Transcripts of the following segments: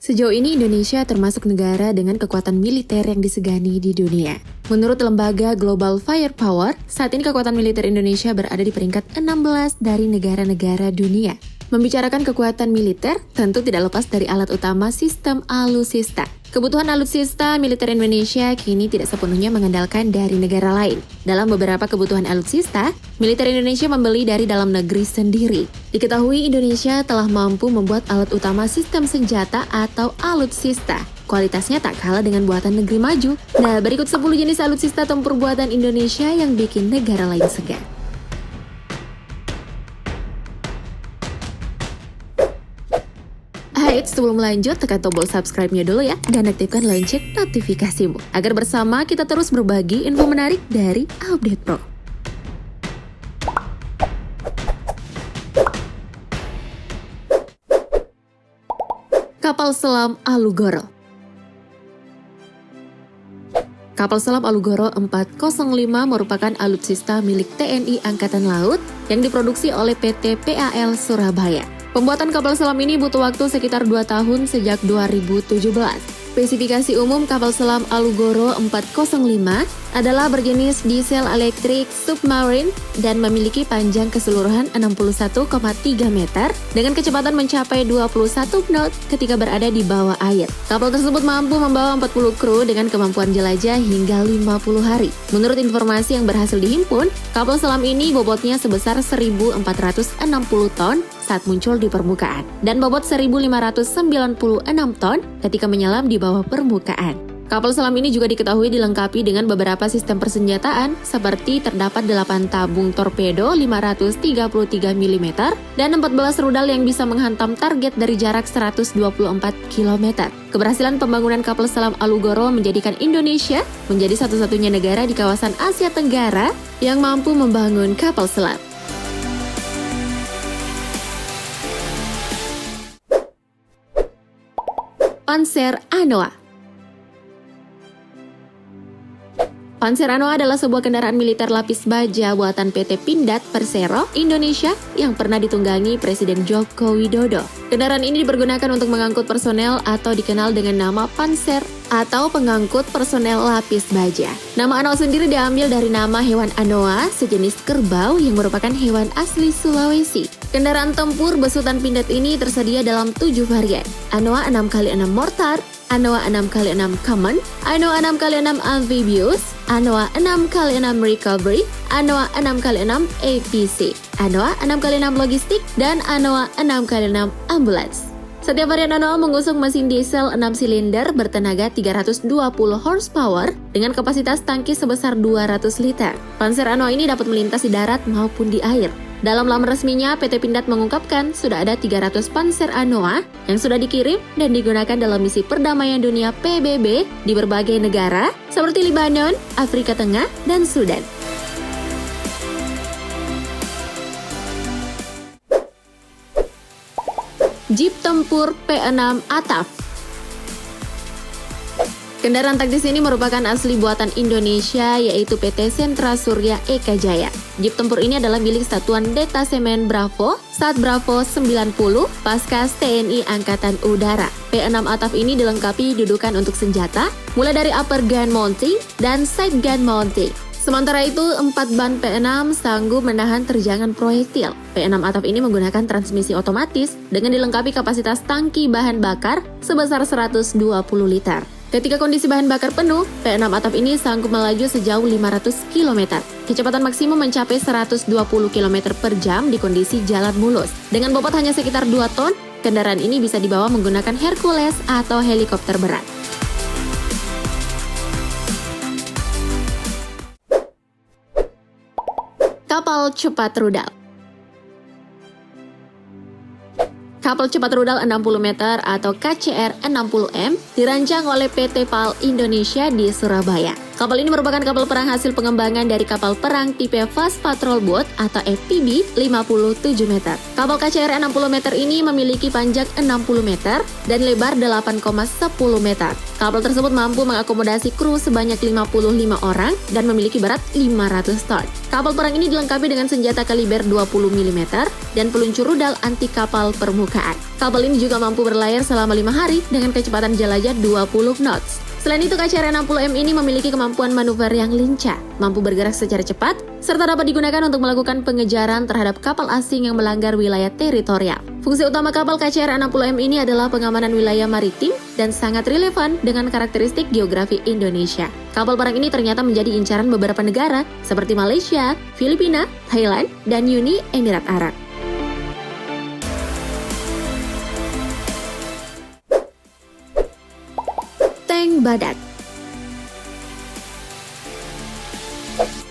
Sejauh ini Indonesia termasuk negara dengan kekuatan militer yang disegani di dunia. Menurut lembaga Global Firepower, saat ini kekuatan militer Indonesia berada di peringkat 16 dari negara-negara dunia. Membicarakan kekuatan militer, tentu tidak lepas dari alat utama sistem alutsista. Kebutuhan alutsista militer Indonesia kini tidak sepenuhnya mengandalkan dari negara lain. Dalam beberapa kebutuhan alutsista, militer Indonesia membeli dari dalam negeri sendiri. Diketahui Indonesia telah mampu membuat alat utama sistem senjata atau alutsista. Kualitasnya tak kalah dengan buatan negeri maju. Nah, berikut 10 jenis alutsista tempur buatan Indonesia yang bikin negara lain segan. Sebelum lanjut, tekan tombol subscribe-nya dulu ya, dan aktifkan lonceng notifikasimu, agar bersama kita terus berbagi info menarik dari Update Pro. Kapal selam Alugoro. Kapal selam Alugoro 405 merupakan alutsista milik TNI Angkatan Laut yang diproduksi oleh PT PAL Surabaya. Pembuatan kapal selam ini butuh waktu sekitar 2 tahun sejak 2017. Spesifikasi umum kapal selam Alugoro 405 adalah berjenis diesel elektrik submarine dan memiliki panjang keseluruhan 61,3 meter dengan kecepatan mencapai 21 knot ketika berada di bawah air. Kapal tersebut mampu membawa 40 kru dengan kemampuan jelajah hingga 50 hari. Menurut informasi yang berhasil dihimpun, kapal selam ini bobotnya sebesar 1.460 ton saat muncul di permukaan dan bobot 1.596 ton ketika menyelam di bawah permukaan. Kapal selam ini juga diketahui dilengkapi dengan beberapa sistem persenjataan seperti terdapat 8 tabung torpedo 533 mm dan 14 rudal yang bisa menghantam target dari jarak 124 km. Keberhasilan pembangunan kapal selam Alugoro menjadikan Indonesia menjadi satu-satunya negara di kawasan Asia Tenggara yang mampu membangun kapal selam. Panzer Anoa. Panzer Anoa adalah sebuah kendaraan militer lapis baja buatan PT Pindad Persero Indonesia yang pernah ditunggangi Presiden Joko Widodo. Kendaraan ini dipergunakan untuk mengangkut personel atau dikenal dengan nama Panzer atau pengangkut personel lapis baja. Nama Anoa sendiri diambil dari nama hewan Anoa, sejenis kerbau yang merupakan hewan asli Sulawesi. Kendaraan tempur besutan Pindad ini tersedia dalam 7 varian. Anoa 6x6 mortar, Anoa 6x6 common, Anoa 6x6 amphibious, Anoa 6x6 recovery, Anoa 6x6 APC, Anoa 6x6 logistik, dan Anoa 6x6 ambulans. Setiap varian Anoa mengusung mesin diesel 6 silinder bertenaga 320 horsepower dengan kapasitas tangki sebesar 200 liter. Panzer Anoa ini dapat melintas di darat maupun di air. Dalam laman resminya, PT Pindad mengungkapkan sudah ada 300 Panzer Anoa yang sudah dikirim dan digunakan dalam misi perdamaian dunia PBB di berbagai negara seperti Lebanon, Afrika Tengah, dan Sudan. Jeep tempur P6 ATAF. Kendaraan taktis ini merupakan asli buatan Indonesia, yaitu PT Sentra Surya Eka Jaya. Jeep tempur ini adalah milik Satuan Detasemen Bravo, Sat Bravo 90, Paskas TNI Angkatan Udara. P6 ATAF ini dilengkapi dudukan untuk senjata, mulai dari upper gun mounting dan side gun mounting. Sementara itu, 4 ban P6 sanggup menahan terjangan proyektil. P6 ATAF ini menggunakan transmisi otomatis dengan dilengkapi kapasitas tangki bahan bakar sebesar 120 liter. Ketika kondisi bahan bakar penuh, P6 ATAF ini sanggup melaju sejauh 500 km. Kecepatan maksimum mencapai 120 km per jam di kondisi jalan mulus. Dengan bobot hanya sekitar 2 ton, kendaraan ini bisa dibawa menggunakan Hercules atau helikopter berat. Kapal cepat rudal. Kapal cepat rudal 60 meter atau KCR 60M dirancang oleh PT PAL Indonesia di Surabaya. Kapal ini merupakan kapal perang hasil pengembangan dari kapal perang tipe Fast Patrol Boat atau FPB 57 meter. Kapal KCR 60 meter ini memiliki panjang 60 meter dan lebar 8,10 meter. Kapal tersebut mampu mengakomodasi kru sebanyak 55 orang dan memiliki berat 500 ton. Kapal perang ini dilengkapi dengan senjata kaliber 20 mm dan peluncur rudal anti kapal permukaan. Kapal ini juga mampu berlayar selama 5 hari dengan kecepatan jelajah 20 knots. Selain itu, KCR 60M ini memiliki kemampuan manuver yang lincah, mampu bergerak secara cepat, serta dapat digunakan untuk melakukan pengejaran terhadap kapal asing yang melanggar wilayah teritorial. Fungsi utama kapal KCR 60M ini adalah pengamanan wilayah maritim dan sangat relevan dengan karakteristik geografi Indonesia. Kapal perang ini ternyata menjadi incaran beberapa negara seperti Malaysia, Filipina, Thailand, dan Uni Emirat Arab. Tank Badak.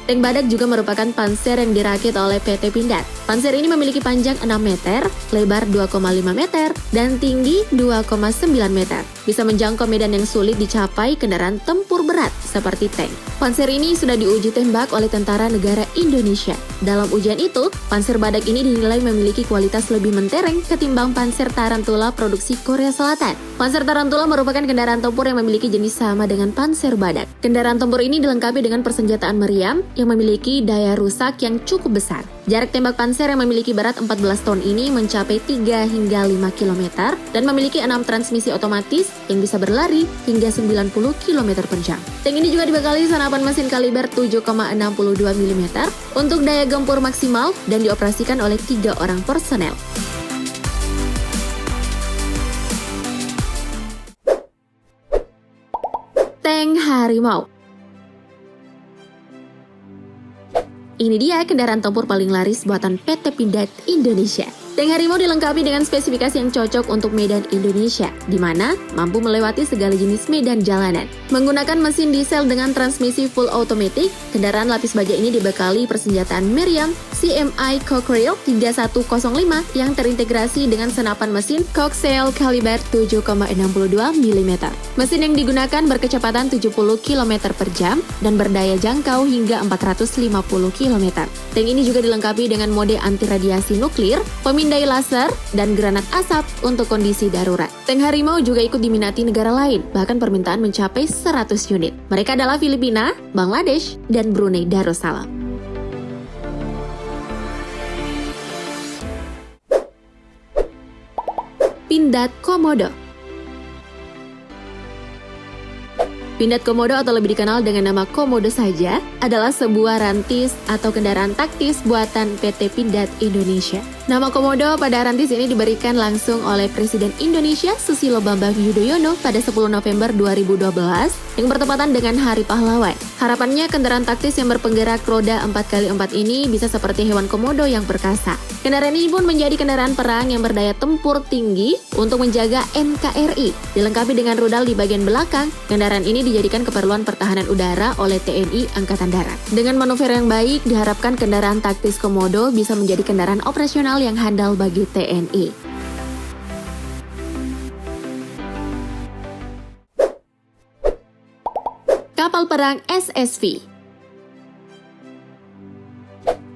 Tank Badak juga merupakan panser yang dirakit oleh PT Pindad. Panser ini memiliki panjang 6 meter, lebar 2,5 meter, dan tinggi 2,9 meter. Bisa menjangkau medan yang sulit dicapai kendaraan tempur berat seperti tank. Panser ini sudah diuji tembak oleh tentara negara Indonesia. Dalam ujian itu, Panser Badak ini dinilai memiliki kualitas lebih mentereng ketimbang Panser Tarantula produksi Korea Selatan. Panser Tarantula merupakan kendaraan tempur yang memiliki jenis sama dengan Panser Badak. Kendaraan tempur ini dilengkapi dengan persenjataan meriam yang memiliki daya rusak yang cukup besar. Jarak tembak panser yang memiliki berat 14 ton ini mencapai 3 hingga 5 km dan memiliki 6 transmisi otomatis yang bisa berlari hingga 90 km per jam. Tank ini juga dibekali senapan mesin kaliber 7,62 mm untuk daya gempur maksimal dan dioperasikan oleh 3 orang personel. Tank Harimau. Ini dia kendaraan tempur paling laris buatan PT Pindad Indonesia. Tank Harimau dilengkapi dengan spesifikasi yang cocok untuk medan Indonesia, di mana mampu melewati segala jenis medan jalanan. Menggunakan mesin diesel dengan transmisi full automatic, kendaraan lapis baja ini dibekali persenjataan meriam CMI Cockerel 3105 yang terintegrasi dengan senapan mesin Coxswain kaliber 7,62 mm. Mesin yang digunakan berkecepatan 70 km per jam dan berdaya jangkau hingga 450 km. Tank ini juga dilengkapi dengan mode anti radiasi nuklir, pemindai laser, dan granat asap untuk kondisi darurat. Tank Harimau juga ikut diminati negara lain, bahkan permintaan mencapai 100 unit. Mereka adalah Filipina, Bangladesh, dan Brunei Darussalam. Pindad Komodo. Pindad Komodo atau lebih dikenal dengan nama Komodo saja adalah sebuah rantis atau kendaraan taktis buatan PT Pindad Indonesia. Nama Komodo pada rantis ini diberikan langsung oleh Presiden Indonesia Susilo Bambang Yudhoyono pada 10 November 2012 yang bertepatan dengan Hari Pahlawan. Harapannya kendaraan taktis yang berpenggerak roda 4x4 ini bisa seperti hewan komodo yang perkasa. Kendaraan ini pun menjadi kendaraan perang yang berdaya tempur tinggi untuk menjaga NKRI. Dilengkapi dengan rudal di bagian belakang, kendaraan ini dijadikan keperluan pertahanan udara oleh TNI Angkatan Darat. Dengan manuver yang baik, diharapkan kendaraan taktis Komodo bisa menjadi kendaraan operasional yang handal bagi TNI. Kapal perang SSV.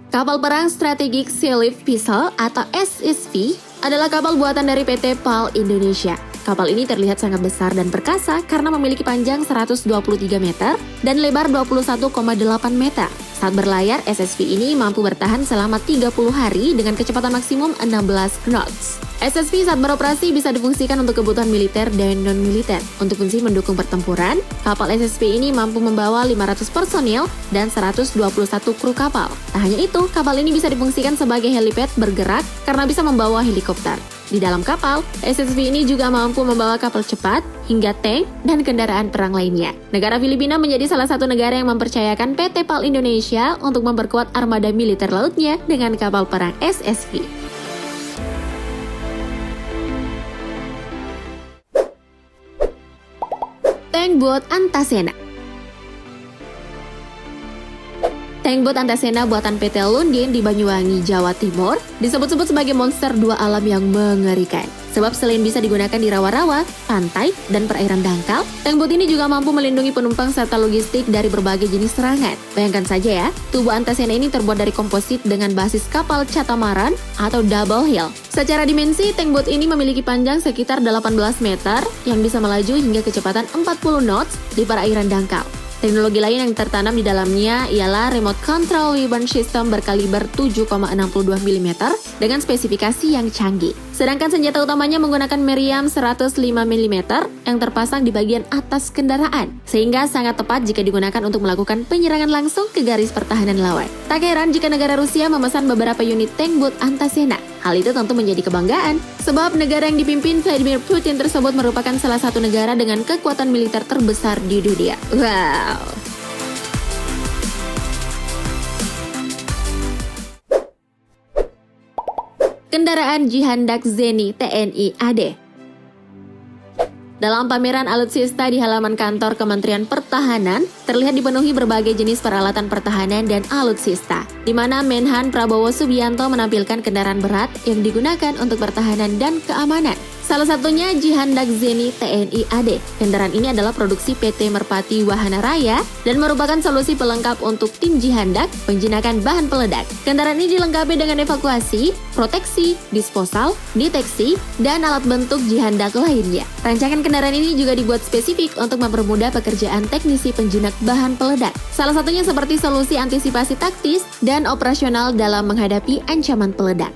Kapal perang Strategic Sea-Lift Vessel atau SSV adalah kapal buatan dari PT PAL Indonesia. Kapal ini terlihat sangat besar dan perkasa karena memiliki panjang 123 meter dan lebar 21,8 meter. Saat berlayar, SSV ini mampu bertahan selama 30 hari dengan kecepatan maksimum 16 knots. SSV saat beroperasi bisa difungsikan untuk kebutuhan militer dan non-militer. Untuk fungsi mendukung pertempuran, kapal SSV ini mampu membawa 500 personil dan 121 kru kapal. Tak hanya itu, kapal ini bisa difungsikan sebagai helipad bergerak karena bisa membawa helikopter. Di dalam kapal, SSV ini juga mampu membawa kapal cepat, hingga tank, dan kendaraan perang lainnya. Negara Filipina menjadi salah satu negara yang mempercayakan PT PAL Indonesia untuk memperkuat armada militer lautnya dengan kapal perang SSV. Tank Boat Antasena. Tank Boat Antasena buatan PT Lundin di Banyuwangi, Jawa Timur disebut-sebut sebagai monster dua alam yang mengerikan. Sebab selain bisa digunakan di rawa-rawa, pantai, dan perairan dangkal, tank boat ini juga mampu melindungi penumpang serta logistik dari berbagai jenis serangan. Bayangkan saja ya, tubuh Antasena ini terbuat dari komposit dengan basis kapal catamaran atau double hull. Secara dimensi, tank boat ini memiliki panjang sekitar 18 meter yang bisa melaju hingga kecepatan 40 knots di perairan dangkal. Teknologi lain yang tertanam di dalamnya ialah remote control weapon system berkaliber 7,62 mm dengan spesifikasi yang canggih. Sedangkan senjata utamanya menggunakan meriam 105 mm yang terpasang di bagian atas kendaraan, sehingga sangat tepat jika digunakan untuk melakukan penyerangan langsung ke garis pertahanan lawan. Tak heran jika negara Rusia memesan beberapa unit tank boat Antasena. Hal itu tentu menjadi kebanggaan, sebab negara yang dipimpin Vladimir Putin tersebut merupakan salah satu negara dengan kekuatan militer terbesar di dunia. Wow! Kendaraan Jihandak Zeni TNI AD. Dalam pameran alutsista di halaman kantor Kementerian Pertahanan, terlihat dipenuhi berbagai jenis peralatan pertahanan dan alutsista, di mana Menhan Prabowo Subianto menampilkan kendaraan berat yang digunakan untuk pertahanan dan keamanan. Salah satunya Jihandak Zeni TNI AD. Kendaraan ini adalah produksi PT Merpati Wahana Raya dan merupakan solusi pelengkap untuk tim Jihandak penjinakan bahan peledak. Kendaraan ini dilengkapi dengan evakuasi, proteksi, disposal, deteksi, dan alat bentuk Jihandak lainnya. Rancangan kendaraan ini juga dibuat spesifik untuk mempermudah pekerjaan teknisi penjinak bahan peledak. Salah satunya seperti solusi antisipasi taktis dan operasional dalam menghadapi ancaman peledak.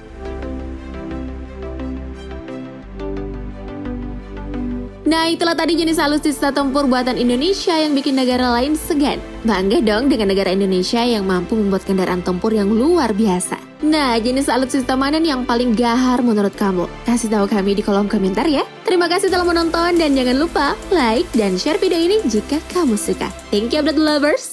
Nah, itulah tadi jenis alutsista tempur buatan Indonesia yang bikin negara lain segan. Bangga dong dengan negara Indonesia yang mampu membuat kendaraan tempur yang luar biasa. Nah, jenis alutsista mana nih yang paling gahar menurut kamu? Kasih tahu kami di kolom komentar ya. Terima kasih telah menonton dan jangan lupa like dan share video ini jika kamu suka. Thank you update lovers.